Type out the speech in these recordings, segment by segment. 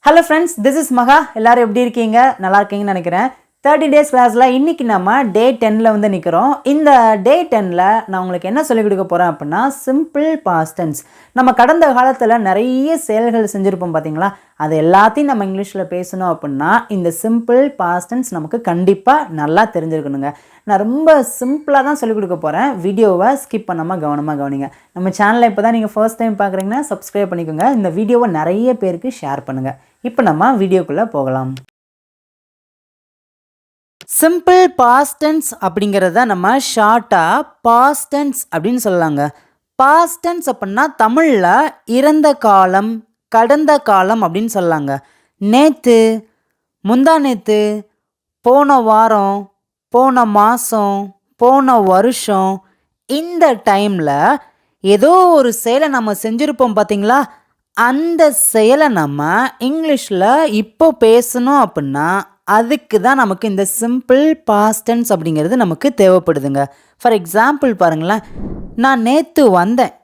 Hello friends, this is Maha. எல்லாரும் எப்படி இருக்கீங்க? நல்லா இருக்கீங்கன்னு நினைக்கிறேன். 30 days கிளாஸ்ல இன்னைக்கு நம்ம டே 10ல வந்து நிக்கிறோம். இந்த டே 10ல நான் உங்களுக்கு என்ன சொல்லிக் கொடுக்க போறேன் அப்படின்னா சிம்பிள் பாஸ்ட் டென்ஸ். நம்ம கடந்த காலத்துல நிறைய செயல்கள் செஞ்சிருப்போம் பாத்தீங்களா? அது எல்லாத்தையும் நம்ம இங்கிலீஷ்ல பேசணும் அப்படின்னா இந்த சிம்பிள் பாஸ்ட் டென்ஸ் நமக்கு கண்டிப்பா நல்லா தெரிஞ்சிருக்கணுங்க. நான் ரொம்ப சிம்பிளா தான் சொல்லிக் கொடுக்க போறேன். வீடியோவை ஸ்கிப் பண்ணாம கவனமா கவனிங்க. நம்ம சேனலை இப்பதான் நீங்க ஃபர்ஸ்ட் டைம் பார்க்குறீங்கன்னா சப்ஸ்கிரைப் பண்ணிக்கோங்க. இந்த வீடியோவை நிறைய பேருக்கு ஷேர் பண்ணுங்க. இப்போ நம்ம வீடியோக்குள்ள போகலாம். சிம்பிள் பாஸ்ட் டென்ஸ் அப்படிங்கிறத நம்ம ஷார்ட்டாக பாஸ்ட் டென்ஸ் அப்படின்னு சொல்லலாங்க. பாஸ்ட் டென்ஸ் அப்படின்னா தமிழில் இறந்த காலம், கடந்த காலம் அப்படின்னு சொல்லலாங்க. நேற்று, முந்தா நேற்று, போன வாரம், போன மாதம், போன வருஷம், இந்த டைமில் ஏதோ ஒரு செயலை நம்ம செஞ்சுருப்போம் பார்த்தீங்களா? அந்த செயலை நம்ம இங்கிலீஷில் இப்போ பேசணும் அப்படின்னா அதுக்கு தான் நமக்கு இந்த சிம்பிள் பாஸ்ட் டென்ஸ் அப்படிங்கிறது நமக்கு தேவைப்படுதுங்க. ஃபார் எக்ஸாம்பிள் பாருங்களேன், நான் நேற்று வந்தேன்,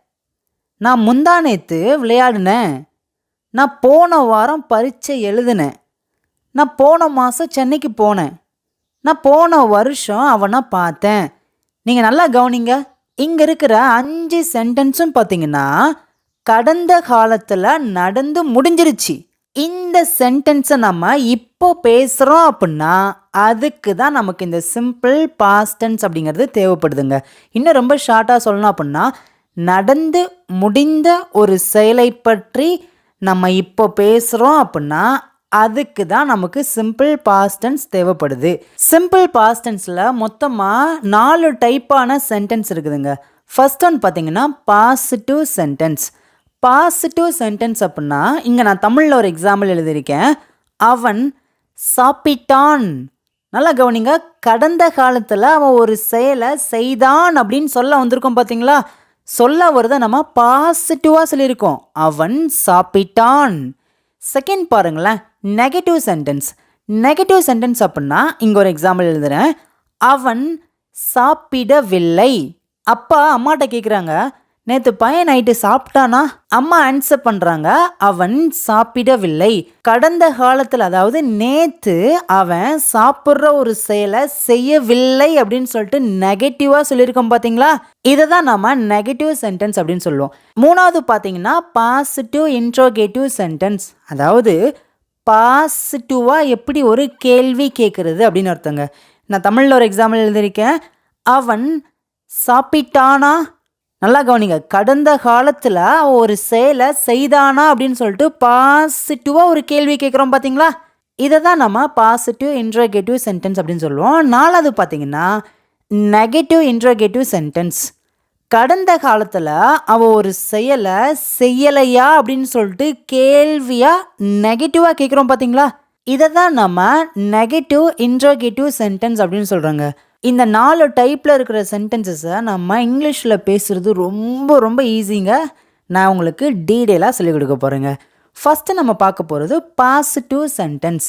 நான் முந்தா நேற்று விளையாடினேன், நான் போன வாரம் பரீட்சை எழுதினேன், நான் போன மாதம் சென்னைக்கு போனேன், நான் போன வருஷம் அவனை பார்த்தேன். நீங்கள் நல்லா கவனிங்க, இங்கே இருக்கிற 5 சென்டென்ஸும் பார்த்தீங்கன்னா கடந்த காலத்தில் நடந்து முடிஞ்சிருச்சு. இந்த சென்டென்ஸை நம்ம இப்போ பேசுகிறோம் அப்படின்னா அதுக்கு தான் நமக்கு இந்த சிம்பிள் பாஸ்ட் டென்ஸ் அப்படிங்கிறது தேவைப்படுதுங்க. இன்னும் ரொம்ப ஷார்ட்டாக சொல்லணும் அப்படின்னா நடந்து முடிந்த ஒரு செயலை பற்றி நம்ம இப்போ பேசுகிறோம் அப்படின்னா அதுக்கு தான் நமக்கு சிம்பிள் பாஸ்ட் டென்ஸ் தேவைப்படுது. சிம்பிள் பாஸ்ட் டென்ஸில் மொத்தமாக 4 டைப்பான சென்டென்ஸ் இருக்குதுங்க. ஃபர்ஸ்ட் ஒன் பார்த்தீங்கன்னா பாசிட்டிவ் சென்டென்ஸ். பாசிட்டிவ் சென்டென்ஸ் அப்படின்னா இங்கே நான் தமிழில் ஒரு எக்ஸாம்பிள் எழுதியிருக்கேன். அவன் சாப்பிட்டான். நல்லா கவனிங்க, கடந்த காலத்தில் அவன் ஒரு செயலை செய்தான் அப்படின்னு சொல்ல வந்திருக்கோம் பார்த்தீங்களா? சொல்ல வரதை நம்ம பாசிட்டிவாக சொல்லியிருக்கோம், அவன் சாப்பிட்டான். செகண்ட் பாருங்களேன், நெகட்டிவ் சென்டென்ஸ். நெகட்டிவ் சென்டென்ஸ் அப்படின்னா இங்கே ஒரு எக்ஸாம்பிள் எழுதுகிறேன். அவன் சாப்பிடவில்லை. அப்பா அம்மாட்ட கேட்குறாங்க, நேற்று பையன் நைட்டு சாப்பிட்டானா? அம்மா ஆன்சர் பண்ணுறாங்க, அவன் சாப்பிடவில்லை. கடந்த காலத்தில், அதாவது நேற்று அவன் சாப்பிட்ற ஒரு செயலை செய்யவில்லை அப்படின்னு சொல்லிட்டு நெகட்டிவாக சொல்லியிருக்கோம் பார்த்தீங்களா? இதை தான் நம்ம நெகட்டிவ் சென்டென்ஸ் அப்படின்னு சொல்லுவோம். மூணாவது பார்த்தீங்கன்னா பாசிட்டிவ் இன்ட்ரோகேட்டிவ் சென்டென்ஸ். அதாவது பாசிட்டிவாக எப்படி ஒரு கேள்வி கேட்குறது அப்படின்னு அர்த்தங்க. நான் தமிழில் ஒரு எக்ஸாம்பிள் எழுதியிருக்கேன். அவன் சாப்பிட்டானா? நல்லா கவனிங்க, கடந்த காலத்தில் ஒரு செயலை செய்தானா அப்படின்னு சொல்லிட்டு பாசிட்டிவாக ஒரு கேள்வி கேட்குறோம் பார்த்தீங்களா? இதை தான் நம்ம பாசிட்டிவ் இன்ட்ரோகேட்டிவ் சென்டென்ஸ் அப்படின்னு சொல்லுவோம். நாலாவது பார்த்தீங்கன்னா நெகட்டிவ் இன்ட்ரோகேட்டிவ் சென்டென்ஸ். கடந்த காலத்தில் அவள் ஒரு செயலை செய்யலையா அப்படின்னு சொல்லிட்டு கேள்வியாக நெகட்டிவாக கேட்குறோம் பார்த்தீங்களா? இதை தான் நம்ம நெகட்டிவ் இன்ட்ரோகேட்டிவ் சென்டென்ஸ் அப்படின்னு சொல்கிறோங்க. இந்த 4 டைப்பில் இருக்கிற சென்டென்சஸை நம்ம இங்கிலீஷில் பேசுகிறது ரொம்ப ரொம்ப ஈஸிங்க. நான் உங்களுக்கு டீட்டெயிலாக சொல்லிக் கொடுக்க போகிறேங்க. ஃபஸ்ட்டு நம்ம பார்க்க போகிறது பாசிட்டிவ் சென்டென்ஸ்.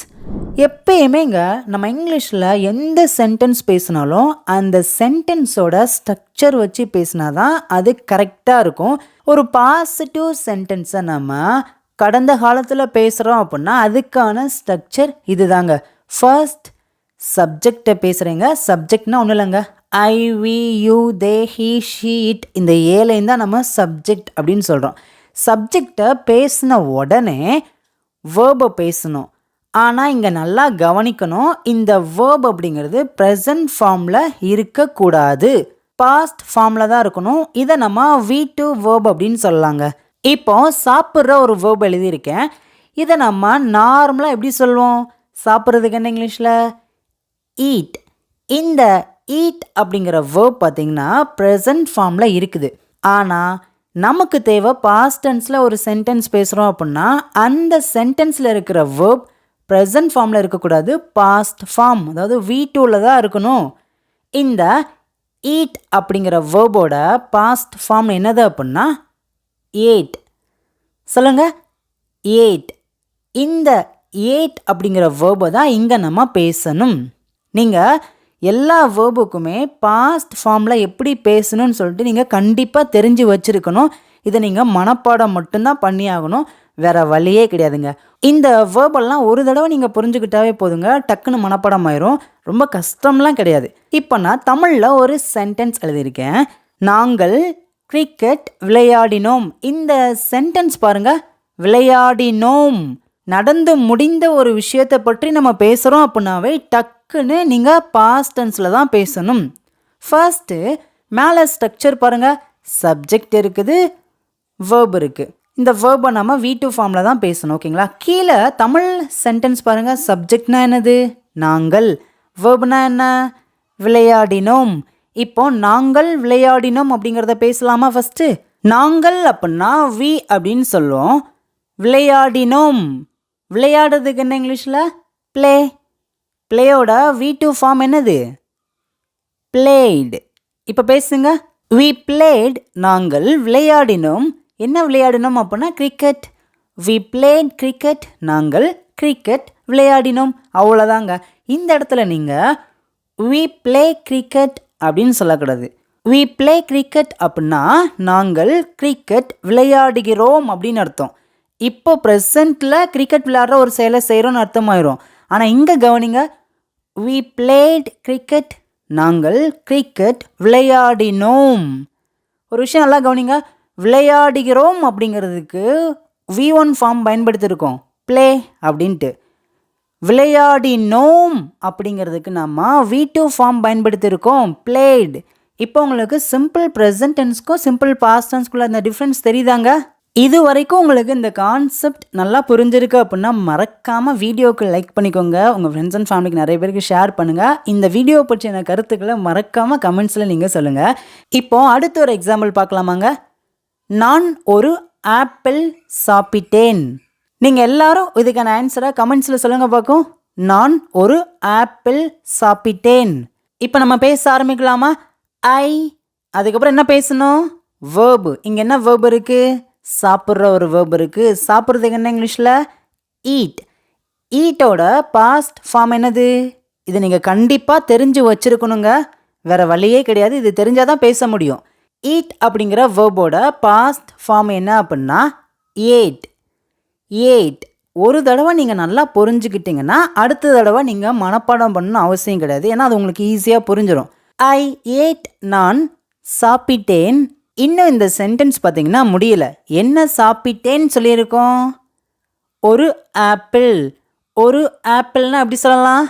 எப்பயுமேங்க நம்ம இங்கிலீஷில் எந்த சென்டென்ஸ் பேசினாலும் அந்த சென்டென்ஸோட ஸ்ட்ரக்சர் வச்சு பேசினா தான் அது கரெக்டாக இருக்கும். ஒரு பாசிட்டிவ் சென்டென்ஸை நம்ம கடந்த காலத்தில் பேசுகிறோம் அப்படின்னா அதுக்கான ஸ்ட்ரக்சர் இது தாங்க. ஃபர்ஸ்ட் சப்ஜெக்டை பேசுகிறேங்க. சப்ஜெக்ட்னா ஒன்றும் இல்லைங்க, I, we, you, they, he, she, it, இந்த ஏழையும் தான் நம்ம சப்ஜெக்ட் அப்படின்னு சொல்கிறோம். சப்ஜெக்டை பேசின உடனே வேர்பை பேசணும். ஆனால் இங்கே நல்லா கவனிக்கணும், இந்த வேர்ப் அப்படிங்கிறது ப்ரெசன்ட் ஃபார்மில் இருக்கக்கூடாது, பாஸ்ட் ஃபார்மில் தான் இருக்கணும். இதை நம்ம V2 வேர்ப் அப்படின்னு சொல்லலாங்க. இப்போ சாப்பிட்ற ஒரு வேர்ப் எழுதியிருக்கேன். இதை நம்ம நார்மலாக எப்படி சொல்லுவோம்? சாப்பிட்றதுக்கு என்ன இங்கிலீஷில்? ஈட். இந்த ஈட் அப்படிங்கிற வேர்ப் பார்த்திங்கன்னா ப்ரெசன்ட் ஃபார்மில் இருக்குது. ஆனால் நமக்கு தேவை பாஸ்ட் டென்ஸில் ஒரு சென்டென்ஸ் பேசுகிறோம் அப்படின்னா அந்த சென்டென்ஸில் இருக்கிற வேர்ப் ப்ரெசன்ட் ஃபார்மில் இருக்கக்கூடாது, பாஸ்ட் ஃபார்ம், அதாவது V2வில் தான் இருக்கணும். இந்த ஈட் அப்படிங்கிற வேர்போட பாஸ்ட் ஃபார்ம் என்னது அப்படின்னா ஏட். சொல்லுங்கள், ஏட். இந்த ஏட் அப்படிங்கிற வேர்பை தான் இங்கே நம்ம பேசணும். நீங்கள் எல்லா வேர்புக்குமே பாஸ்ட் ஃபார்மில் எப்படி பேசணும்னு சொல்லிட்டு நீங்கள் கண்டிப்பாக தெரிஞ்சு வச்சுருக்கணும். இதை நீங்கள் மனப்பாடம் மட்டும்தான் பண்ணி ஆகணும், வேறு வழியே கிடையாதுங்க. இந்த வேர்பெல்லாம் ஒரு தடவை நீங்கள் புரிஞ்சுக்கிட்டாவே போதுங்க, டக்குன்னு மனப்பாடம் ஆயிரும், ரொம்ப கஷ்டம்லாம் கிடையாது. இப்போ நான் தமிழில் ஒரு சென்டென்ஸ் எழுதியிருக்கேன். நாங்கள் கிரிக்கெட் விளையாடினோம். இந்த சென்டென்ஸ் பாருங்க, விளையாடினோம், நடந்து முடிந்த ஒரு விஷயத்தை பற்றி நம்ம பேசுகிறோம் அப்படின்னாவே டக்குன்னு நீங்கள் பாஸ்ட் டென்ஸில் தான் பேசணும். ஃபர்ஸ்ட்டு மேலே ஸ்ட்ரக்சர் பாருங்கள், சப்ஜெக்ட் இருக்குது, வேர்ப் இருக்குது. இந்த வேர்பை நம்ம V2 ஃபார்மில் தான் பேசணும், ஓகேங்களா. கீழே தமிழ் சென்டென்ஸ் பாருங்கள், சப்ஜெக்ட்னா என்னது, நாங்கள், வேர்ப்னா என்ன, விளையாடினோம். இப்போ நாங்கள் விளையாடினோம் அப்படிங்கிறத பேசலாமா? ஃபஸ்ட்டு நாங்கள் அப்படின்னா வி அப்படின்னு சொல்லுவோம், விளையாடினோம், விளையாடுறதுக்கு என்ன இங்கிலீஷில் ப்ளே, ப்ளேயோட V2 ஃபார்ம் என்னது, பிளேடு. இப்போ பேசுங்க, வி பிளேட், நாங்கள் விளையாடினோம். என்ன விளையாடினோம் அப்படின்னா கிரிக்கெட், வி பிளேட் கிரிக்கெட், நாங்கள் கிரிக்கெட் விளையாடினோம், அவ்வளோதாங்க. இந்த இடத்துல நீங்கள் வி பிளே கிரிக்கெட் அப்படின்னு சொல்லக்கூடாது. வி பிளே கிரிக்கெட் அப்படின்னா நாங்கள் கிரிக்கெட் விளையாடுகிறோம் அப்படின்னு அர்த்தம். இப்போ ப்ரெசண்ட்டில் கிரிக்கெட் விளையாடுற ஒரு செயலை செய்கிறோன்னு அர்த்தமாயிரும். ஆனால் இங்கே கவனிங்க, வி பிளேட் கிரிக்கெட், நாங்கள் கிரிக்கெட் விளையாடினோம். ஒரு விஷயம் நல்லா கவனிங்க, விளையாடுகிறோம் அப்படிங்கிறதுக்கு V1 ஃபார்ம் பயன்படுத்தியிருக்கோம், ப்ளே அப்படின்ட்டு. விளையாடினோம் அப்படிங்கிறதுக்கு நம்ம V2 ஃபார்ம் பயன்படுத்தியிருக்கோம், பிளேட். இப்போ உங்களுக்கு சிம்பிள் ப்ரெசன்ட் டென்ஸ்க்கும் சிம்பிள் பாஸ்ட் டென்ஸ்க்குள்ள இந்த டிஃப்ரென்ஸ் தெரியுதாங்க? இது வரைக்கும் உங்களுக்கு இந்த கான்செப்ட் நல்லா புரிஞ்சிருக்கு அப்படின்னா மறக்காமல் வீடியோவுக்கு லைக் பண்ணிக்கோங்க, உங்கள் ஃப்ரெண்ட்ஸ் அண்ட் ஃபேமிலிக்கு நிறைய பேருக்கு ஷேர் பண்ணுங்கள். இந்த வீடியோ பற்றின கருத்துக்களை மறக்காமல் கமெண்ட்ஸில் நீங்கள் சொல்லுங்கள். இப்போது அடுத்த ஒரு எக்ஸாம்பிள் பார்க்கலாமாங்க. நான் ஒரு ஆப்பிள் சாப்பிட்டேன். நீங்கள் எல்லாரும் இதுக்கான ஆன்சரை கமெண்ட்ஸில் சொல்லுங்கள் பார்க்கும். நான் ஒரு ஆப்பிள் சாப்பிட்டேன். இப்போ நம்ம பேச ஆரம்பிக்கலாமா? ஐ, அதுக்கப்புறம் என்ன பேசணும், வேர்பு. இங்கே என்ன வேர்பு இருக்குது, சாப்பிட்ற ஒரு வேர்பு இருக்குது. சாப்பிட்றதுக்கு என்ன இங்கிலீஷில் ஈட். ஈட்டோட பாஸ்ட் ஃபார்ம் என்னது, இது நீங்கள் கண்டிப்பாக தெரிஞ்சு வச்சுருக்கணுங்க, வேறு வழியே கிடையாது, இது தெரிஞ்சால் தான் பேச முடியும். ஈட் அப்படிங்கிற வேர்போட பாஸ்ட் ஃபார்ம் என்ன அப்படின்னா ஏட். ஏட் ஒரு தடவை நீங்கள் நல்லா புரிஞ்சுக்கிட்டிங்கன்னா அடுத்த தடவை நீங்கள் மனப்பாடம் பண்ணணும்னு அவசியம் கிடையாது, ஏன்னா அது உங்களுக்கு ஈஸியாக புரிஞ்சிடும். ஐ ஏட், நான் சாப்பிட்டேன். இன்னும் இந்த சென்டென்ஸ் பார்த்தீங்கன்னா முடியல. என்ன சாப்பிட்டேன்னு சொல்லியிருக்கோம், ஒரு ஆப்பிள். ஒரு ஆப்பிள்னா எப்படி சொல்லலாம்,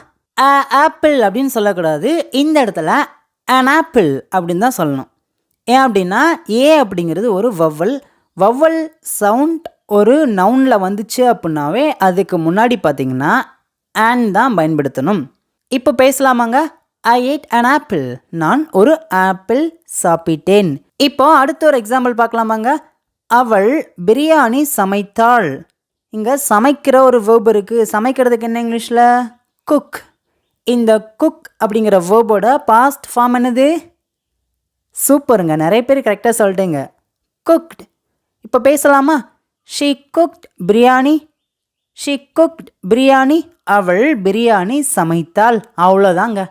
ஆப்பிள் அப்படின்னு சொல்லக்கூடாது, இந்த இடத்துல an ஆப்பிள் அப்படின்னு தான் சொல்லணும். ஏன் அப்படின்னா ஏ அப்படிங்கிறது ஒரு வவ்வல். வவ்வல் சவுண்ட் ஒரு நவுனில் வந்துச்சு அப்படின்னாவே அதுக்கு முன்னாடி பார்த்தீங்கன்னா ஆன் தான் பயன்படுத்தணும். இப்போ பேசலாமாங்க, ஐ ஏட் an ஆப்பிள், நான் ஒரு ஆப்பிள் சாப்பிட்டேன். இப்போ அடுத்த ஒரு எக்ஸாம்பிள் பார்க்கலாமாங்க. அவள் பிரியாணி சமைத்தாள். இங்கே சமைக்கிற ஒரு வேர்ப் இருக்குது. சமைக்கிறதுக்கு என்ன இங்கிலீஷில் குக். இந்த குக் அப்படிங்கிற வேர்போட பாஸ்ட் ஃபார்ம் என்னது, சூப்பருங்க, நிறைய பேர் கரெக்டாக சொல்லிட்டீங்க, குக்ட். இப்போ பேசலாமா, she cooked biryani. She cooked biryani, அவள் பிரியாணி சமைத்தாள், அவ்வளோதாங்க.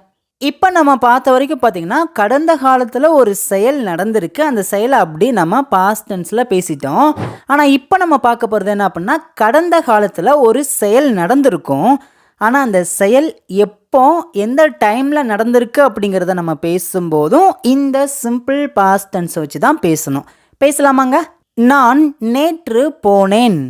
இப்போ நம்ம பார்த்த வரைக்கும் பார்த்திங்கன்னா கடந்த காலத்தில் ஒரு செயல் நடந்திருக்கு, அந்த செயலை அப்படி நம்ம பாஸ்ட் டென்ஸில் பேசிட்டோம். ஆனால் இப்போ நம்ம பார்க்க போகிறது என்ன அப்படின்னா கடந்த காலத்தில் ஒரு செயல் நடந்திருக்கும், ஆனால் அந்த செயல் எப்போ எந்த டைமில் நடந்திருக்கு அப்படிங்கிறத நம்ம பேசும்போதும் இந்த சிம்பிள் பாஸ்ட் டென்ஸை வச்சு தான் பேசணும். பேசலாமாங்க. நான் நேற்று போனேன்.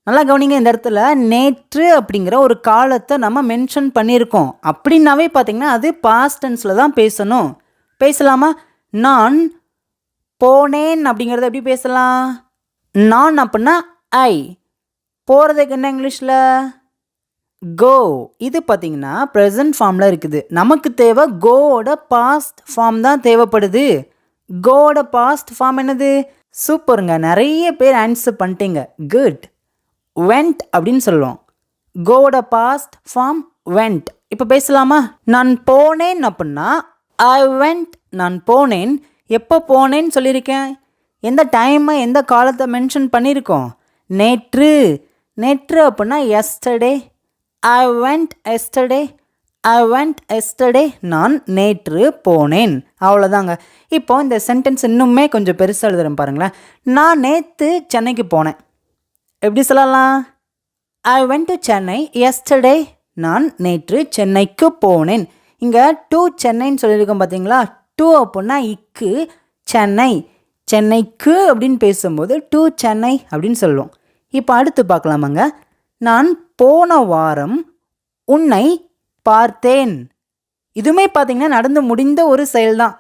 நல்லா கவனிங்க, இந்த இடத்துல நேற்று அப்படிங்கிற ஒரு காலத்தை நம்ம மென்ஷன் பண்ணியிருக்கோம். அப்படின்னாவே பார்த்தீங்கன்னா அது பாஸ்ட் டென்ஸில் தான் பேசணும். பேசலாமா. நான் போனேன் அப்படிங்கிறத எப்படி பேசலாம், நான் அப்படின்னா ஐ, போகிறதுக்கு என்ன இங்கிலீஷில் கோ. இது பார்த்தீங்கன்னா ப்ரெசன்ட் ஃபார்மில் இருக்குது. நமக்கு தேவை கோவோட பாஸ்ட் ஃபார்ம் தான் தேவைப்படுது. கோவோட பாஸ்ட் ஃபார்ம் என்னது, சூப்பருங்க, நிறைய பேர் ஆன்சர் பண்ணிட்டீங்க, குட். வெண்ட் அப்படின்னு சொல்லுவோம். கோவோட பாஸ்ட் ஃபார்ம் வெண்ட். இப்போ பேசலாமா. நான் போனேன் அப்படின்னா ஐ வெண்ட், நான் போனேன். எப்போ போனேன்னு சொல்லியிருக்கேன், எந்த டைமை எந்த காலத்தை மென்ஷன் பண்ணியிருக்கோம், நேற்று. நேற்று அப்படின்னா yesterday, I went yesterday, I went yesterday, நான் நேற்று போனேன். அவ்வளோதாங்க. இப்போ இந்த சென்டென்ஸ் இன்னுமே கொஞ்சம் பெருசாக எழுதுறேன் பாருங்களேன். நான் நேற்று சென்னைக்கு போனேன். எப்படி சொல்லலாம்? I went to Chennai yesterday, நான் நேற்று சென்னைக்கு போனேன். இங்கே டு சென்னைன்னு சொல்லியிருக்கோம் பார்த்தீங்களா? டு அப்படின்னா இக்கு, சென்னை, சென்னைக்கு அப்படின்னு பேசும்போது டு சென்னை அப்படின்னு சொல்லுவோம். இப்போ அடுத்து பார்க்கலாமாங்க. நான் போன வாரம் உன்னை பார்த்தேன். இதுவுமே பார்த்தீங்கன்னா நடந்து முடிந்த ஒரு செயல் தான்.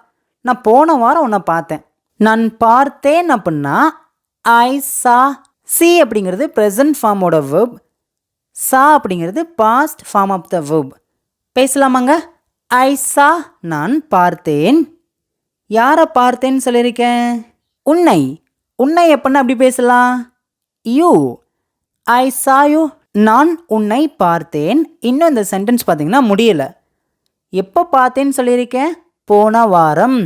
நான் போன வாரம் உன்னை பார்த்தேன். நான் பார்த்தேன் அப்படின்னா ஐ சா. சி அப்படிங்கிறது ப்ரெசன்ட் ஃபார்மோட வேர்ப். சா அப்படிங்கிறது past form of the verb. பேசலாமாங்க? ஐ சா, நான் பார்த்தேன். யாரை பார்த்தேன்னு சொல்லியிருக்கேன்? உன்னை. உன்னை எப்படின்னா அப்படி பேசலாம்? யூ. ஐ சா யூ, நான் உன்னை பார்த்தேன். இன்னும் இந்த சென்டென்ஸ் பார்த்தீங்கன்னா முடியலை. எப்போ பார்த்தேன்னு சொல்லியிருக்கேன்? போன வாரம்.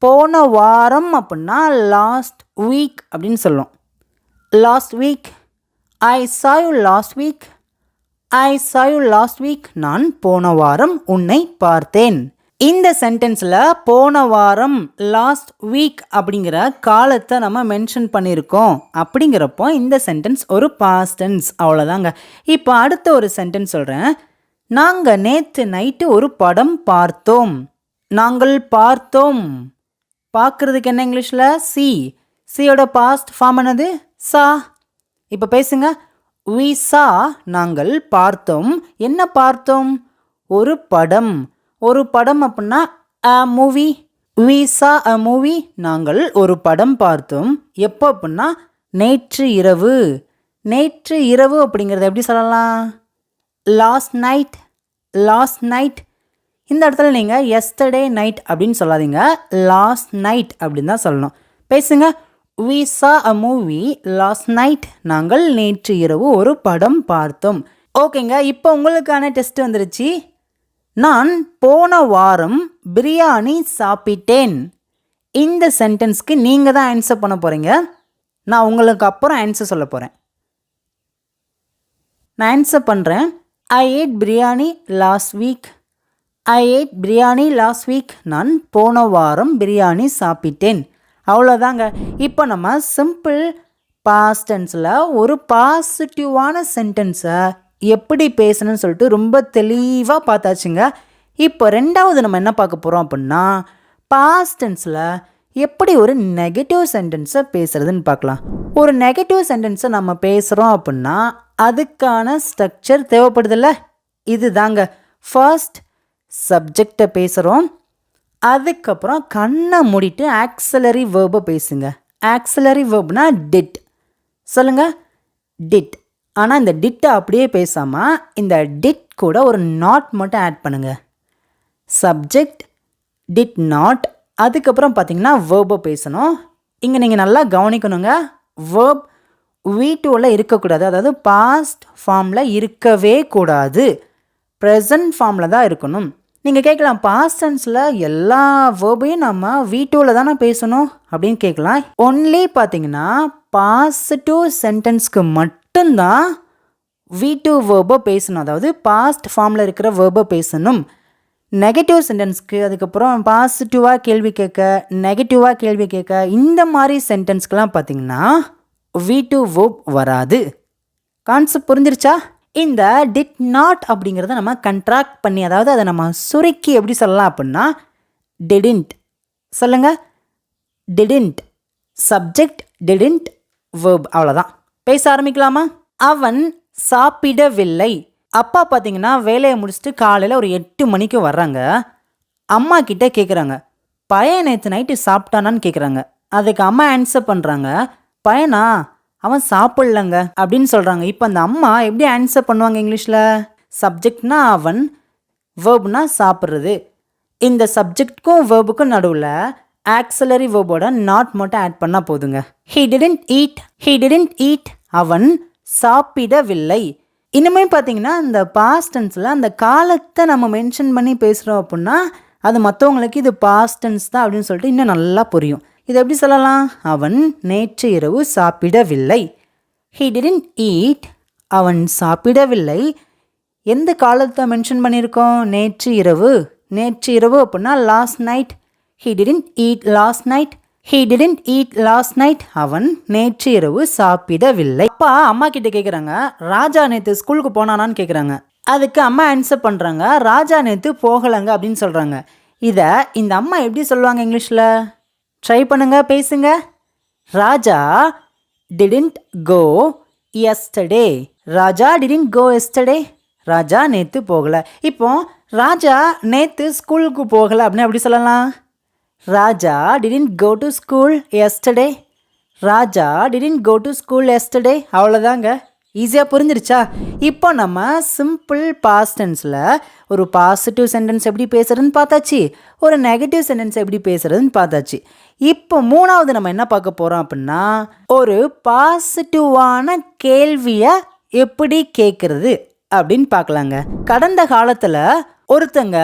போன வாரம் அப்படின்னா லாஸ்ட் வீக் அப்படின்னு சொல்லுவோம். Last week. I saw you last week. I saw you last week, நான் போன வாரம் உன்னை பார்த்தேன். இந்த சென்டென்ஸில் போன வாரம், லாஸ்ட் வீக் அப்படிங்கிற காலத்தை நம்ம மென்ஷன் பண்ணியிருக்கோம். அப்படிங்கிறப்போ இந்த சென்டென்ஸ் ஒரு பாஸ்ட் டென்ஸ். அவ்வளோதாங்க. இப்போ அடுத்த ஒரு சென்டென்ஸ் சொல்கிறேன். நாங்கள் நேற்று நைட்டு ஒரு படம் பார்த்தோம். நாங்கள் பார்த்தோம். பார்க்குறதுக்கு என்ன இங்கிலீஷில்? சி. சியோட பாஸ்ட் ஃபார்ம் என்னது? சா. இப்போ பேசுங்க. வி சா, நாங்கள் பார்த்தோம். என்ன பார்த்தோம்? ஒரு படம். ஒரு படம் அப்படின்னா a movie. We saw a movie, நாங்கள் ஒரு படம் பார்த்தோம். எப்போ அப்படின்னா நேற்று இரவு. நேற்று இரவு அப்படிங்கிறத எப்படி சொல்லலாம்? Last night. Last night. இந்த இடத்துல நீங்கள் எஸ்டர்டே நைட் அப்படின்னு சொல்லாதீங்க, லாஸ்ட் நைட் அப்படின்னு தான் சொல்லணும். பேசுங்க. We saw a movie last night, நாங்கள் நேற்று இரவு ஒரு படம் பார்த்தோம். ஓகேங்க. இப்போ உங்களுக்கான டெஸ்ட் வந்துருச்சு. நான் போன வாரம் பிரியாணி சாப்பிட்டேன். இந்த சென்டென்ஸ்க்கு நீங்கள் தான் ஆன்சர் பண்ண போகிறீங்க. நான் உங்களுக்கு அப்புறம் ஆன்சர் சொல்ல போகிறேன். நான் ஆன்சர் பண்ணுறேன். I ate biryani last week. I ate biryani last week, நான் போன வாரம் பிரியாணி சாப்பிட்டேன். அவ்வளோதாங்க. இப்போ நம்ம சிம்பிள் பாஸ்ட் டென்ஸில் ஒரு பாசிட்டிவான சென்டென்ஸை எப்படி பேசணும்னு சொல்லிட்டு ரொம்ப தெளிவாக பார்த்தாச்சுங்க. இப்போ ரெண்டாவது நம்ம என்ன பார்க்க போகிறோம் அப்படின்னா, பாஸ்ட் டென்ஸில் எப்படி ஒரு நெகட்டிவ் சென்டென்ஸை பேசுகிறதுன்னு பார்க்கலாம். ஒரு நெகட்டிவ் சென்டென்ஸை நம்ம பேசுகிறோம் அப்படின்னா அதுக்கான ஸ்ட்ரக்சர் தேவைப்படுதில்ல? இது தாங்க. ஃபர்ஸ்ட் சப்ஜெக்டை பேசுகிறோம். அதுக்கப்புறம் கண்ணை மூடிட்டு ஆக்ஸிலரி வேர்பை பேசுங்க. ஆக்ஸிலரி வேர்ப்னா டிட். சொல்லுங்கள், டிட். ஆனால் இந்த டிட்டை அப்படியே பேசாமல் இந்த டிட் கூட ஒரு நாட் மட்டும் ஆட் பண்ணுங்கள். Subject, did not. அதுக்கப்புறம் பார்த்தீங்கன்னா வேர்பை பேசணும். இங்கே நீங்கள் நல்லா கவனிக்கணுங்க. வேர்ப் V2வில் இருக்கக்கூடாது. அதாவது பாஸ்ட் ஃபார்மில் இருக்கவே கூடாது. ப்ரெசன்ட் ஃபார்மில் தான் இருக்கணும். நீங்கள் கேட்கலாம், பாஸ்ட் டென்ஸில் எல்லா வேர்பையும் நம்ம V2வில் தானே பேசணும் அப்படின்னு கேட்கலாம். ஒன்லி பார்த்தீங்கன்னா பாசிட்டிவ் சென்டென்ஸ்க்கு மட்டும்தான் V2 வேர்பை பேசணும். அதாவது பாஸ்ட் ஃபார்மில் இருக்கிற வேர்பை பேசணும். நெகட்டிவ் சென்டென்ஸ்க்கு, அதுக்கப்புறம் பாசிட்டிவாக கேள்வி கேட்க, நெகட்டிவாக கேள்வி கேட்க, இந்த மாதிரி சென்டென்ஸ்க்கெலாம் பார்த்தீங்கன்னா V2 வேர்ப் வராது. கான்செப்ட் புரிஞ்சிருச்சா? இந்த டிட் நாட் அப்படிங்கிறத நம்ம கண்ட்ராக்ட் பண்ணி, அதாவது அதை நம்ம சுருக்கி எப்படி சொல்லலாம் அப்படின்னா டிடின்ட். சொல்லுங்கள், டிடின்ட். Subject didn't, verb. அவ்வளோதான். பேச ஆரம்பிக்கலாமா? அவன் சாப்பிடவில்லை. அப்பா பார்த்தீங்கன்னா வேலையை முடிச்சுட்டு காலையில் ஒரு 8 மணிக்கு வர்றாங்க. அம்மா கிட்டே கேட்குறாங்க, பையன் நேற்று நைட்டு சாப்பிட்டானான்னு கேட்குறாங்க. அதுக்கு அம்மா ஆன்சர் பண்ணுறாங்க, பையனா, அவன் சாப்பிட்லங்க அப்படின்னு சொல்கிறாங்க. இப்போ அந்த அம்மா எப்படி ஆன்சர் பண்ணுவாங்க இங்கிலீஷில்? சப்ஜெக்ட்னா அவன், வேர்ப்னா சாப்பிட்றது. இந்த சப்ஜெக்ட்க்கும் வேர்புக்கும் நடுவில் ஆக்ஸிலரி வேர்போட நாட் மட்டும் ஆட் பண்ணால் போதுங்க. He didn't eat. He didn't eat. அவன் சாப்பிடவில்லை. இன்னுமே பார்த்தீங்கன்னா இந்த பாஸ்ட் டென்ஸில் அந்த காலத்தை நம்ம மென்ஷன் பண்ணி பேசுகிறோம் அப்படின்னா அது மற்றவங்களுக்கு இது பாஸ்ட் டென்ஸ் தான் அப்படின்னு சொல்லிட்டு இன்னும் நல்லா புரியும். இது எப்படி சொல்லலாம்? அவன் நேற்று இரவு சாப்பிடவில்லை. He didn't eat. அவன் சாப்பிடவில்லை எந்த காலத்தை மென்ஷன் பண்ணியிருக்கோம்? நேற்று இரவு. நேற்று இரவு அப்படின்னா last night. He didn't eat last night. He didn't eat last night. அவன் நேற்று இரவு சாப்பிடவில்லை. அப்பா அம்மா கிட்ட கேட்குறாங்க, ராஜா நேற்று ஸ்கூலுக்கு போனானான்னு கேட்குறாங்க. அதுக்கு அம்மா ஆன்சர் பண்ணுறாங்க, ராஜா நேற்று போகலைங்க அப்படின்னு சொல்கிறாங்க. இதை இந்த அம்மா எப்படி சொல்லுவாங்க இங்கிலீஷில்? ட்ரை பண்ணுங்க, பேசுங்க. Raja didn't go yesterday. Raja didn't go yesterday. Raja நேற்று போகலை. இப்போ ராஜா நேற்று ஸ்கூலுக்கு போகலை அப்படின்னு எப்படி சொல்லலாம்? Raja didn't go to school yesterday. Raja didn't go to school yesterday. அவ்வளோதாங்க. ஈஸியாக புரிஞ்சிருச்சா? இப்போ நம்ம சிம்பிள் பாஸ்ட் டென்ஸில் ஒரு பாசிட்டிவ் சென்டென்ஸ் எப்படி பேசுகிறதுன்னு பார்த்தாச்சு, ஒரு நெகட்டிவ் சென்டென்ஸ் எப்படி பேசுகிறதுன்னு பார்த்தாச்சு. இப்போ மூணாவது நம்ம என்ன பார்க்க போகிறோம் அப்படின்னா, ஒரு பாசிட்டிவான கேள்வியை எப்படி கேட்குறது அப்படின்னு பார்க்கலாங்க. கடந்த காலத்தில் ஒருத்தங்க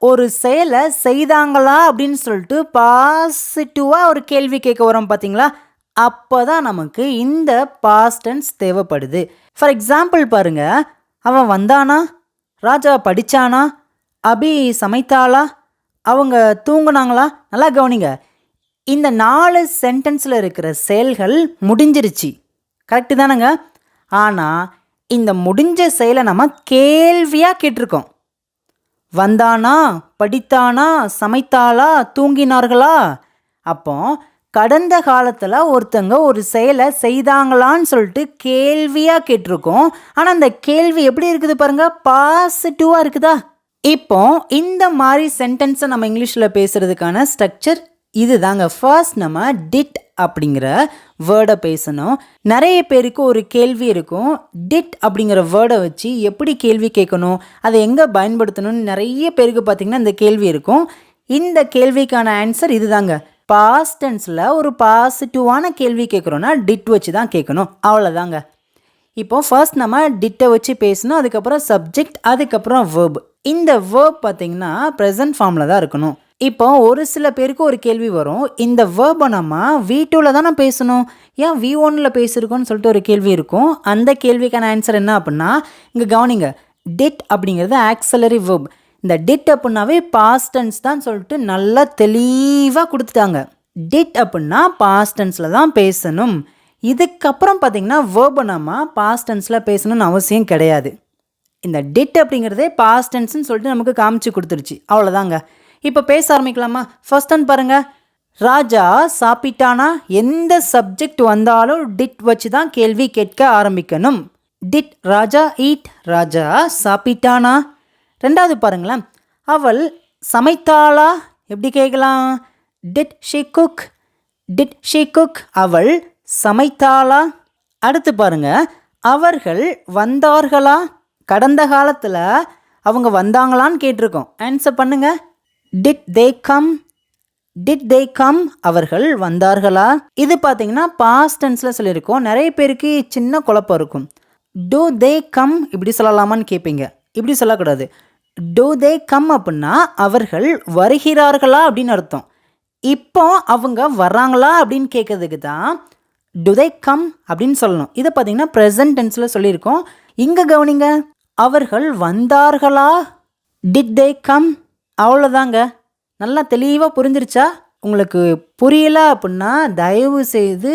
ஒரு செயலை செய்தாங்களா அப்படின்னு சொல்லிட்டு பாசிட்டிவாக ஒரு கேள்வி கேட்க வரோம் பார்த்தீங்களா? அப்போ தான் நமக்கு இந்த பாஸ்ட் டென்ஸ் தேவைப்படுது. ஃபார் எக்ஸாம்பிள் பாருங்க, அவன் வந்தானா, ராஜா படித்தானா, அபி சமைத்தாளா, அவங்க தூங்குனாங்களா. நல்லா கவனிங்க, இந்த 4 சென்டென்ஸில் இருக்கிற செயல்கள் முடிஞ்சிருச்சு. கரெக்டு தானேங்க? ஆனால் இந்த முடிஞ்ச செயலை நம்ம கேள்வியாக கேட்டிருக்கோம். வந்தானா, படித்தானா, சமைத்தாளா, தூங்கினார்களா. அப்போ கடந்த காலத்தில் ஒருத்தங்க ஒரு செயலை செய்தாங்களான்னு சொல்லிட்டு கேள்வியாக கேட்டிருக்கோம். ஆனால் அந்த கேள்வி எப்படி இருக்குது பாருங்க, பாசிட்டிவாக இருக்குதா? இப்போ இந்த மாதிரி சென்டென்ஸை நம்ம இங்கிலீஷில் பேசுகிறதுக்கான ஸ்ட்ரக்சர் இது தாங்க. ஃபர்ஸ்ட் நம்ம டிட் அப்படிங்கிற வேர்டை பேசணும். நிறைய பேருக்கு ஒரு கேள்வி இருக்கும், டிட் அப்படிங்கிற வேர்டை வச்சு எப்படி கேள்வி கேட்கணும், அதை எங்கே பயன்படுத்தணும்னு நிறைய பேருக்கு பார்த்திங்கன்னா இந்த கேள்வி இருக்கும். இந்த கேள்விக்கான ஆன்சர் இது தாங்க. பாஸ்ட் டென்ஸில் ஒரு பாசிட்டிவான கேள்வி கேட்குறோன்னா டிட் வச்சு தான் கேட்கணும். அவ்வளோதாங்க. இப்போ ஃபர்ஸ்ட் நம்ம டிட்டை வச்சு பேசணும், அதுக்கப்புறம் சப்ஜெக்ட், அதுக்கப்புறம் வேர்ப். இந்த வேர்ப் பார்த்திங்கன்னா ப்ரெசன்ட் ஃபார்மில் தான் இருக்கணும். இப்போ ஒரு சில பேருக்கு ஒரு கேள்வி வரும், இந்த வேர்பை நம்ம V2ல் தானே பேசணும், ஏன் V1ல் பேசியிருக்கோன்னு சொல்லிட்டு ஒரு கேள்வி இருக்கும். அந்த கேள்விக்கான ஆன்சர் என்ன அப்படின்னா, இங்கே கவனிங்க, டிட் அப்படிங்கிறது ஆக்ஸலரி வேர்ப். இந்த டிட் அப்படின்னாவே பாஸ்ட் டென்ஸ் தான் சொல்லிட்டு நல்லா தெளிவாக கொடுத்துட்டாங்க. டிட் அப்படின்னா பாஸ்ட் டென்ஸில் தான் பேசணும். இதுக்கப்புறம் பார்த்திங்கன்னா வேர்பை நம்ம பாஸ்ட் டென்ஸில் பேசணும்னு அவசியம் கிடையாது. இந்த டிட் அப்படிங்கிறதே பாஸ்ட் டென்ஸ்னு சொல்லிட்டு நமக்கு காமிச்சு கொடுத்துருச்சு. அவ்வளோதாங்க. இப்போ பேச ஆரம்பிக்கலாமா? ஃபர்ஸ்ட் ஒன் பாருங்கள், ராஜா சாப்பிட்டானா. எந்த சப்ஜெக்ட் வந்தாலும் டிட் வச்சு தான் கேள்வி கேட்க ஆரம்பிக்கணும். Did Raja eat. ராஜா சாப்பிட்டானா. ரெண்டாவது பாருங்களேன், அவள் சமைத்தாளா. எப்படி கேட்கலாம்? Did she cook. Did she cook. அவள் சமைத்தாளா. அடுத்து பாருங்க, அவர்கள் வந்தார்களா. கடந்த காலத்தில் அவங்க வந்தாங்களான்னு கேட்டிருக்கோம். ஆன்சர் பண்ணுங்க. Did they come. Did they come. அவர்கள் வந்தார்களா. இது பார்த்தீங்கன்னா பாஸ்ட் டென்ஸில் சொல்லியிருக்கோம். நிறைய பேருக்கு சின்ன குழப்பம் இருக்கும். டூ தே கம் இப்படி சொல்லலாமான்னு கேட்பீங்க. இப்படி சொல்லக்கூடாது. டூ தே கம் அப்படின்னா அவர்கள் வருகிறார்களா அப்படின்னு அர்த்தம். இப்போ அவங்க வர்றாங்களா அப்படின்னு கேட்கறதுக்கு தான் டு தே கம் அப்படின்னு சொல்லணும். இதை பார்த்தீங்கன்னா ப்ரெசன்ட் டென்ஸில் சொல்லியிருக்கோம். இங்கே கவனிங்க, அவர்கள் வந்தார்களா. Did they come. அவ்வளோதாங்க. நல்லா தெளிவாக புரிஞ்சிருச்சா? உங்களுக்கு புரியலை அப்படின்னா தயவு செய்து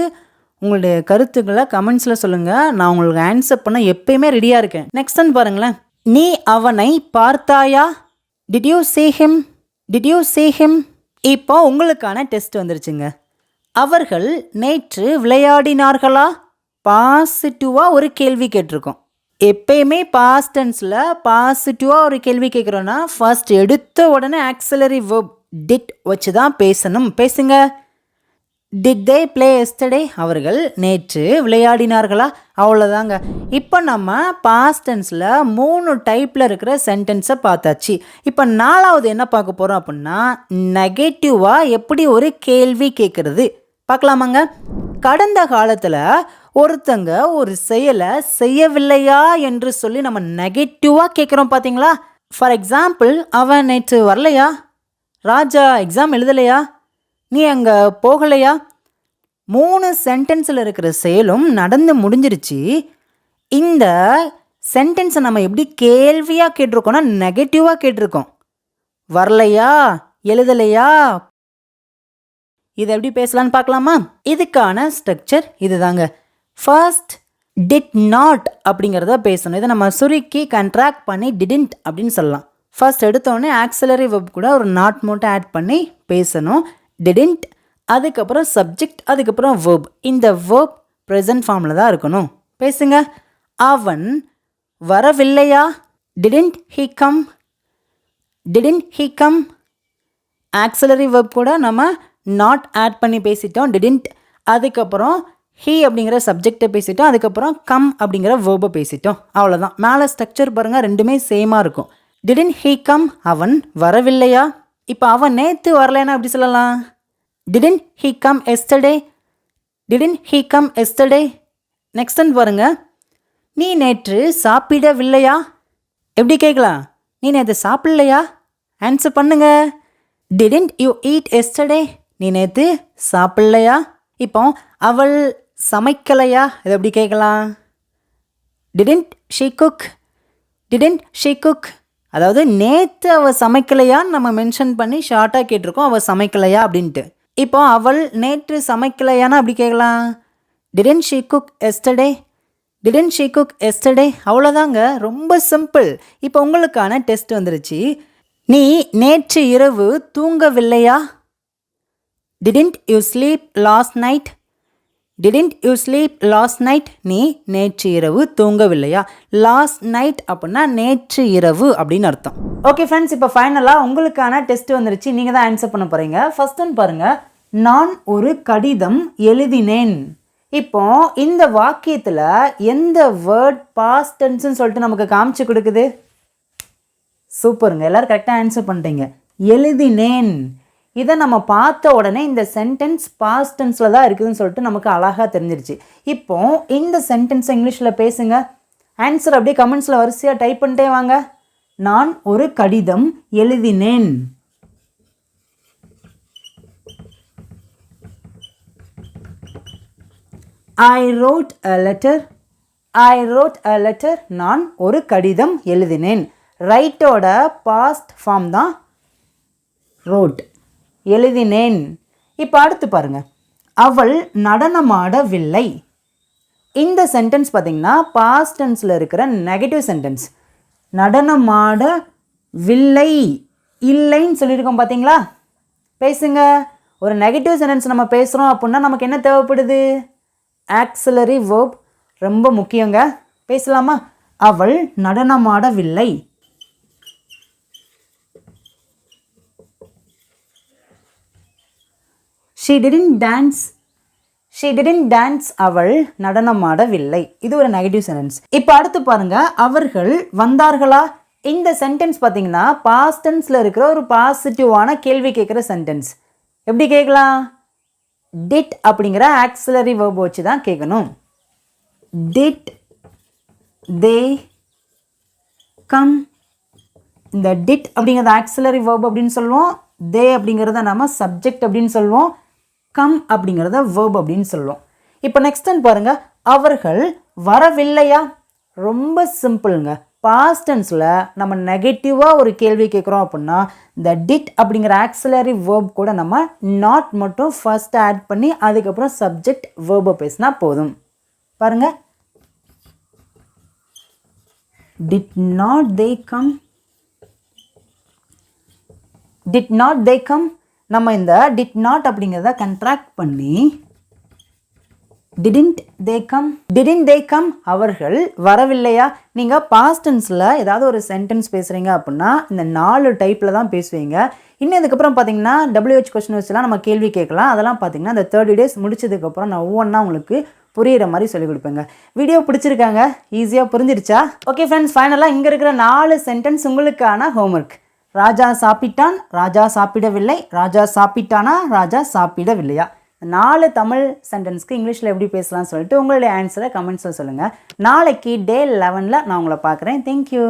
உங்களுடைய கருத்துக்களை கமெண்ட்ஸில் சொல்லுங்கள். நான் உங்களுக்கு ஆன்சர் பண்ண எப்பயுமே ரெடியாக இருக்கேன். நெக்ஸ்ட் ஒன் பாருங்களேன், நீ அவனை பார்த்தாயா. Did you see him. Did you see him. இப்போ உங்களுக்கான டெஸ்ட் வந்துருச்சுங்க. அவர்கள் நேற்று விளையாடினார்களா. பாசிட்டிவாக ஒரு கேள்வி கேட்டிருக்கோம். எப்பயுமே பாஸ்ட் டென்ஸில் பாசிட்டிவாக ஒரு கேள்வி கேட்குறோன்னா ஃபர்ஸ்ட் எடுத்த உடனே ஆக்ஸலரி வேர்ப் டிட் வச்சு தான் பேசணும். பேசுங்க. Did they play yesterday. அவர்கள் நேற்று விளையாடினார்களா. அவ்வளோதாங்க. இப்போ நம்ம பாஸ்ட் டென்ஸில் 3 டைப்பில் இருக்கிற சென்டென்ஸை பார்த்தாச்சு. இப்போ 4வது என்ன பார்க்க போகிறோம் அப்படின்னா, நெகட்டிவாக எப்படி ஒரு கேள்வி கேட்குறது பார்க்கலாமாங்க. கடந்த காலத்தில் ஒருத்தங்க ஒரு செயலை செய்யவில்லையா என்று சொல்லி நம்ம நெகட்டிவாக கேட்குறோம் பார்த்தீங்களா. ஃபார் எக்ஸாம்பிள், அவன் நேற்று வரலையா. ராஜா எக்ஸாம் எழுதலையா. நீ அங்கே போகலையா. 3 சென்டென்ஸில் இருக்கிற செயலும் நடந்து முடிஞ்சிருச்சு. இந்த சென்டென்ஸை நம்ம எப்படி கேள்வியாக கேட்டிருக்கோம்னா நெகட்டிவாக கேட்டிருக்கோம். வரலையா, எழுதலையா, இதை எப்படி பேசலான்னு பார்க்கலாமா? இதுக்கான ஸ்ட்ரக்சர் இதுதாங்க. ஃபர்ஸ்ட் டிட் நாட் அப்படிங்கிறத பேசணும். இதை நம்ம சுருக்கி கண்ட்ராக்ட் பண்ணி டிடன்ட் அப்படின்னு சொல்லலாம். ஃபர்ஸ்ட் எடுத்தோடனே ஆக்சிலரி வெர்ப் கூட ஒரு நாட் மட்டும் ஆட் பண்ணி பேசணும். டிடன்ட், அதுக்கப்புறம் சப்ஜெக்ட், அதுக்கப்புறம் வெர்ப். இந்த வெர்ப் ப்ரெசன்ட் ஃபார்மில் தான் இருக்கணும். பேசுங்க. அவன் வரவில்லையா, didn't he come, didn't he come. Auxiliary verb கூட நம்ம நாட் ஆட் பண்ணி பேசிட்டோம், டிடன்ட். அதுக்கப்புறம் ஹீ அப்படிங்கிற சப்ஜெக்டை பேசிட்டோம், அதுக்கப்புறம் கம் அப்படிங்கிற வேர்பை பேசிட்டோம். அவ்வளோதான். மேலே ஸ்ட்ரக்சர் பாருங்கள், ரெண்டுமே சேமாக இருக்கும். டிடன்ட் ஹீ கம், அவன் வரவில்லையா. இப்போ அவன் நேற்று வரலைன்னா எப்படி சொல்லலாம்? Didn't he come yesterday, didn't he come yesterday. Next one பாருங்கள், நீ நேற்று சாப்பிடவில்லையா. எப்படி கேட்கலாம்? நீ நேற்று சாப்பிடலையா. ஆன்சர் பண்ணுங்க. டிடன்ட் யூ ஈட் எஸ்டர்டே, நீ நேற்று சாப்பிடலையா. இப்போ அவள் சமைக்கலையா, இதை எப்படி கேட்கலாம்? Didn't she cook, didn't she cook. அதாவது நேற்று அவள் சமைக்கலையான்னு நம்ம மென்ஷன் பண்ணி ஷார்ட்டாக கேட்டிருக்கோம், அவள் சமைக்கலையா அப்படின்ட்டு. இப்போ அவள் நேற்று சமைக்கலையானா அப்படி கேட்கலாம்? Didn't she cook yesterday, didn't she cook yesterday. அவ்வளோதாங்க, ரொம்ப சிம்பிள். இப்போ உங்களுக்கான டெஸ்ட் வந்துருச்சு. நீ நேற்று இரவு தூங்கவில்லையா. Didn't you sleep last night, didn't you sleep last night. நீ நேற்று இரவு தூங்கவில்லையா. லாஸ்ட் நைட் அப்படின்னா நேற்று இரவு அப்படின்னு அர்த்தம். ஓகே ஃப்ரெண்ட்ஸ், இப்போ ஃபைனலாக உங்களுக்கான டெஸ்ட் வந்துருச்சு. நீங்கள் தான் ஆன்சர் பண்ண போகிறீங்க. ஃபர்ஸ்ட் ஒன் பாருங்கள், நான் ஒரு கடிதம் எழுதினேன். இப்போ இந்த வாக்கியத்தில் எந்த வேர்ட் பாஸ்ட் டென்ஸ்னு சொல்லிட்டு நமக்கு காமிச்சு கொடுக்குது? சூப்பருங்க, எல்லோரும் கரெக்டாக ஆன்சர் பண்ணிட்டீங்க. எழுதினேன். இதை நம்ம பார்த்த உடனே இந்த சென்டென்ஸ் பாஸ்ட் டென்ஸில் தான் இருக்குதுன்னு சொல்லிட்டு நமக்கு அழகாக தெரிஞ்சிருச்சு. இப்போ இந்த சென்டென்ஸை இங்கிலீஷில் பேசுங்க. ஆன்சர் அப்படியே கமெண்ட்ஸில் வரிசையாக டைப் பண்ணிட்டே வாங்க. நான் ஒரு கடிதம் எழுதினேன். I wrote a letter, I wrote a letter. நான் ஒரு கடிதம் எழுதினேன். ரைட்டோட பாஸ்ட் ஃபார்ம் தான் wrote. எழுதினேன். இப்போ அடுத்து பாருங்க, அவள் நடனமாடவில்லை. இந்த சென்டென்ஸ் பார்த்தீங்கன்னா பாஸ்ட் டென்ஸில் இருக்கிற நெகட்டிவ் சென்டென்ஸ். நடனமாடவில்லை, இல்லைன்னு சொல்லியிருக்கோம் பார்த்தீங்களா. பேசுங்க. ஒரு நெகட்டிவ் சென்டென்ஸ் நம்ம பேசுகிறோம் அப்படின்னா நமக்கு என்ன தேவைப்படுது? ஆக்சிலரி வேர்ப் ரொம்ப முக்கியங்க. பேசலாமா? அவள் நடனமாடவில்லை. She didn't dance, she didn't dance. அவள் நடனமாடவில்லை. இது ஒரு நெகட்டிவ் சென்டென்ஸ். இப்போ அடுத்து பாருங்க, அவர்கள் வந்தார்களா. இந்த சென்டென்ஸ் பார்த்தீங்கன்னா பாஸ்ட் டென்ஸில் இருக்கிற ஒரு பாசிட்டிவான கேள்வி கேட்குற சென்டென்ஸ். எப்படி கேட்கலாம்? டிட் அப்படிங்கிற ஆக்சிலரி வேர்ப் வச்சு தான் கேட்கணும். Did they come. இந்த டிட் அப்படிங்கிறத ஆக்சிலரி வேர்ப் அப்படின்னு சொல்லுவோம். தே அப்படிங்கிறத நம்ம சப்ஜெக்ட் அப்படின்னு சொல்லுவோம். கம் அப்படிங்கிறத வேர்ப் அப்படின்னு சொல்லுவோம். இப்போ நெக்ஸ்ட் டைம் பாருங்கள், அவர்கள் வரவில்லையா. ரொம்ப சிம்பிளுங்க. பாஸ்ட் டென்ஸில் நம்ம நெகட்டிவாக ஒரு கேள்வி கேட்குறோம் அப்படின்னா இந்த டிட் அப்படிங்கிற ஆக்சிலரி வேர்ப் கூட நம்ம நாட் மட்டும் ஃபர்ஸ்ட் ஆட் பண்ணி அதுக்கப்புறம் சப்ஜெக்ட் வேர்பை பேசினா போதும். பாருங்க, did not they come, did not they come. நம்ம இந்த டிட் நாட் அப்படிங்கிறத கண்ட்ராக்ட் பண்ணி didn't they come, didn't they come. அவர்கள் வரவில்லையா. நீங்கள் பாஸ்ட் டென்ஸில் ஏதாவது ஒரு சென்டென்ஸ் பேசுகிறீங்க அப்படின்னா இந்த 4 டைப்பில் தான் பேசுவீங்க. இன்னும் இதுக்கப்புறம் பார்த்தீங்கன்னா WH கொஸ்டின் வச்சுலாம் நம்ம கேள்வி கேட்கலாம். அதெல்லாம் பார்த்தீங்கன்னா இந்த 30 days முடிச்சதுக்கப்புறம் நான் ஒவ்வொன்றா உங்களுக்கு புரிகிற மாதிரி சொல்லிக் கொடுப்பேங்க. வீடியோ பிடிச்சிருக்காங்க, ஈஸியாக புரிஞ்சிருச்சா? ஓகே ஃப்ரெண்ட்ஸ், ஃபைனலாக இங்கே இருக்கிற 4 சென்டென்ஸ் உங்களுக்கான ஹோம்ஒர்க். ராஜா சாப்பிட்டான், ராஜா சாப்பிடவில்லை, ராஜா சாப்பிட்டானா, ராஜா சாப்பிடவில்லையா. 4 தமிழ் சென்டென்ஸ்க்கு இங்கிலீஷில் எப்படி பேசலாம்னு சொல்லிட்டு உங்களுடைய ஆன்சரை கமெண்ட்ஸில் சொல்லுங்கள். நாளைக்கு டே 11 நான் உங்களை பார்க்குறேன். தேங்க்யூ.